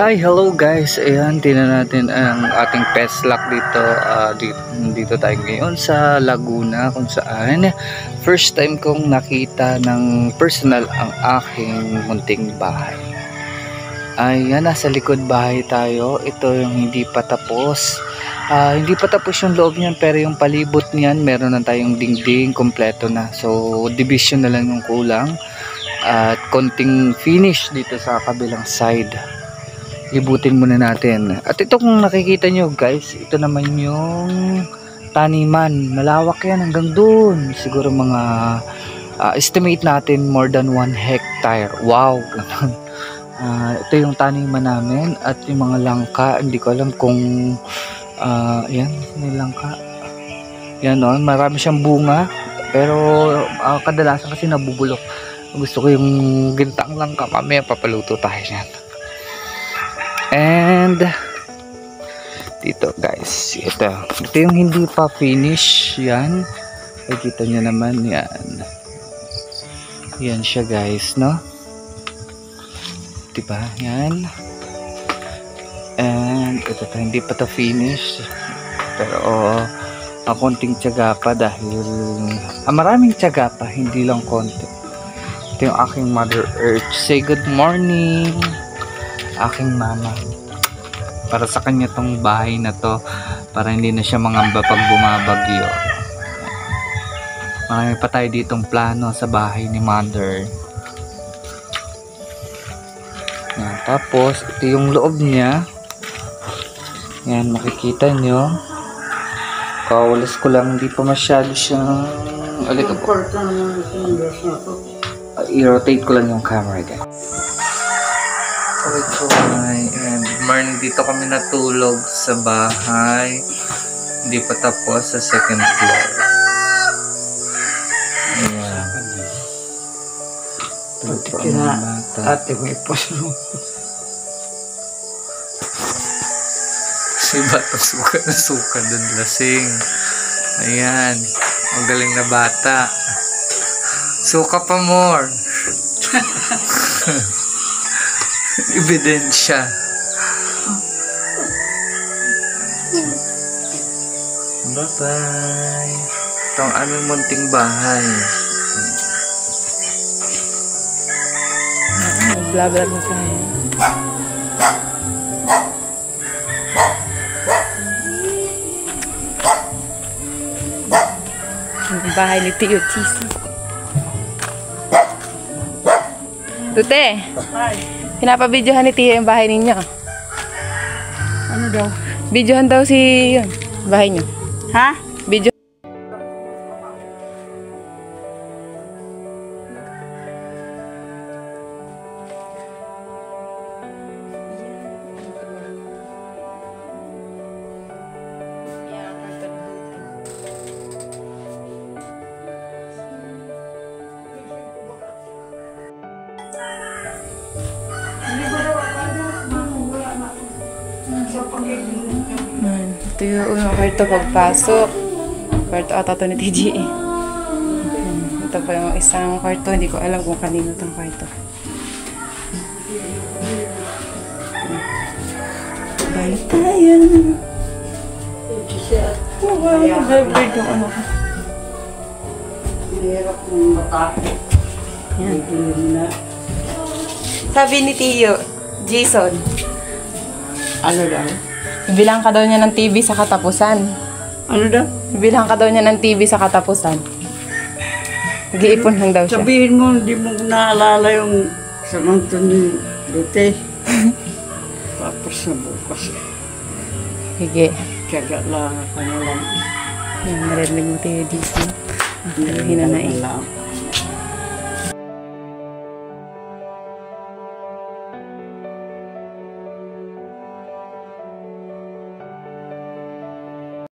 Hi, hello guys. Ayan, tingnan natin ang ating pest lock dito. Dito tayo ngayon sa Laguna, kung saan first time kong nakita ng personal ang aking munting bahay. Ayan, nasa likod bahay tayo. Ito yung hindi pa tapos. Hindi pa tapos yung loob niyan, pero yung palibot niyan meron na tayong dingding, kompleto na. So division na lang yung kulang at konting finish dito sa kabilang side. Libutin muna natin. At ito, kung nakikita nyo guys, ito naman yung taniman. Malawak yan hanggang dun. Siguro mga estimate natin more than 1 hectare. Wow. Ito yung taniman namin. At yung mga langka, hindi ko alam kung yan, may langka. Yan o, marami siyang bunga. Pero kadalasan kasi nabubulok. Gusto ko yung gintang langka. Mamaya papaluto tayo yan. And dito guys, ito yung hindi pa finish. Yan, nakikita nyo naman yan siya guys, no? Diba yan? And ito hindi pa to finish, pero konting tiyaga pa dahil maraming tiyaga pa, hindi lang konti. Ito yung aking Mother Earth. Say good morning aking mama. Para sa kanya tong bahay na to, para hindi na siya mangamba pag bumabagyo. Marami pa tayo ditong plano sa bahay ni Mother. Yan, tapos ito yung loob niya. Yan, makikita nyo. Kawalas ko lang, hindi pa masyado siyang i-rotate ko lang yung camera guys. And morning, dito kami natulog sa bahay. Hindi pa tapos sa second floor. Ayan. Ate may puso. Si bata suka na suka doon, lasing. Ayan, ang galing na bata. Suka pa more. Ebidensya. Bye-bye. Ito ang aming munting bahay. Nag-vlog na tayo. Ang bahay ni Tio Chisi. Tute! Pinapabidyohan ni Tia yung bahay ninyo. Ano daw? Bidyohan daw si yun, bahay niyo. Ha? Bidyo. Ito yung unang kwarto pagpasok. Kwarto ata ito ni TG. Ito pa yung isang kwarto. Hindi ko alam kung kanino itong kwarto. Balik tayo. Wow, hybrid yung ano ko. Mahirap ng mata. Yan. Sabi ni Tio, Jason. Ano daw? Bibilang ka daw niya ng TV sa katapusan. Ano daw? Bibilang ka daw niya ng TV sa katapusan. Nag-iipon lang daw siya. Sabihin mo, hindi mo naalala yung samang ni Lute. Tapos na bukas. Sige. Tiyaga lang ako na lang. Yan, marinig mo tayo dito. Ang hinanain.